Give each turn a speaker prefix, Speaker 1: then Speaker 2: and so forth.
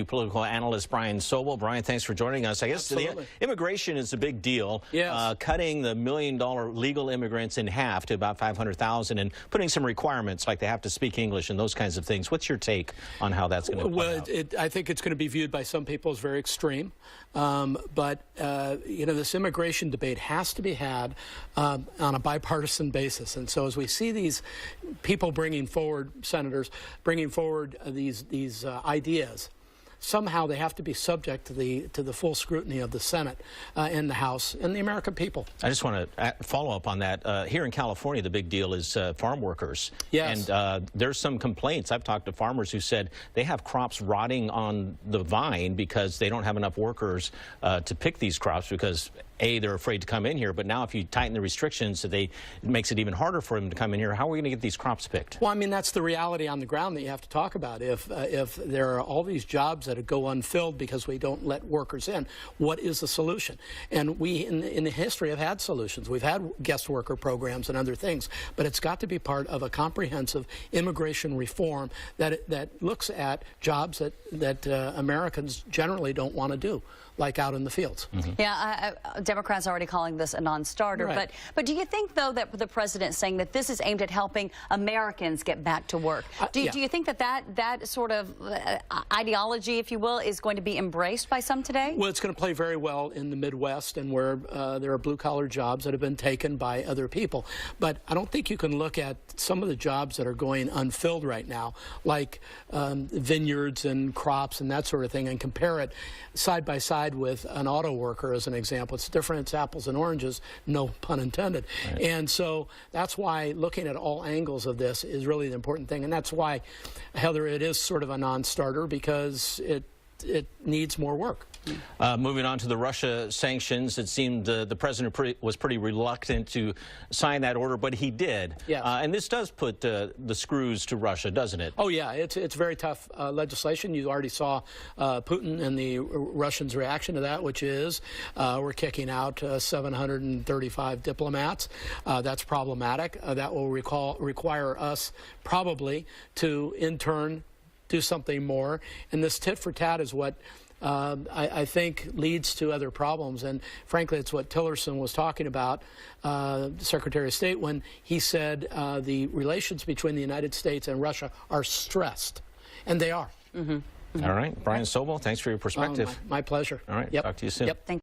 Speaker 1: Political analyst Brian Sobel. Brian, thanks for joining us. I guess the immigration is a big deal.
Speaker 2: Yes.
Speaker 1: Cutting the $1 million legal immigrants in half to about 500,000 and putting some requirements like they have to speak English and those kinds of things. What's your take on how that's going to play out?
Speaker 2: I think it's going to be viewed by some people as very extreme. But you know, this immigration debate has to be had on a bipartisan basis. And so as we see these people bringing forward, senators bringing forward these ideas, somehow they have to be subject to the full scrutiny of the Senate and the House and the American people.
Speaker 1: I just want to follow up on that. Here in California, the big deal is farm workers.
Speaker 2: Yes.
Speaker 1: And there's some complaints. I've talked to farmers who said they have crops rotting on the vine because they don't have enough workers to pick these crops because A, they're afraid to come in here, but now if you tighten the restrictions, it makes it even harder for them to come in here. How are we going to get these crops picked?
Speaker 2: Well, I mean, that's the reality on the ground that you have to talk about. If there are all these jobs that go unfilled because we don't let workers in, what is the solution? And we, in the history, have had solutions. We've had guest worker programs and other things, but it's got to be part of a comprehensive immigration reform that looks at jobs that Americans generally don't want to do, like out in the fields.
Speaker 3: Mm-hmm. Yeah, Democrats are already calling this a non-starter.
Speaker 2: Right.
Speaker 3: But do you think, though, that the president saying that this is aimed at helping Americans get back to work? Do you think that sort of ideology, if you will, is going to be embraced by some today?
Speaker 2: Well, it's going to play very well in the Midwest and where there are blue-collar jobs that have been taken by other people. But I don't think you can look at some of the jobs that are going unfilled right now, like vineyards and crops and that sort of thing, and compare it side by side with an auto worker as an example. It's different. It's apples and oranges, no pun intended. Right. And so that's why looking at all angles of this is really the important thing. And that's why, Heather, it is sort of a non-starter because it needs more work.
Speaker 1: Moving on to the Russia sanctions, it seemed the president was pretty reluctant to sign that order, but he did.
Speaker 2: Yes.
Speaker 1: And this does put the screws to Russia, doesn't it?
Speaker 2: Oh, yeah. It's very tough legislation. You already saw Putin and the Russians' reaction to that, which is we're kicking out 735 diplomats. That's problematic. That will require us probably to, in turn, do something more. And this tit for tat is what I think leads to other problems. And frankly, it's what Tillerson was talking about, Secretary of State, when he said the relations between the United States and Russia are stressed. And they are.
Speaker 3: Mm-hmm. Mm-hmm.
Speaker 1: All right. Brian Sobel, thanks for your perspective.
Speaker 2: My pleasure.
Speaker 1: All right.
Speaker 2: Yep.
Speaker 1: Talk to you soon.
Speaker 2: Yep. Thank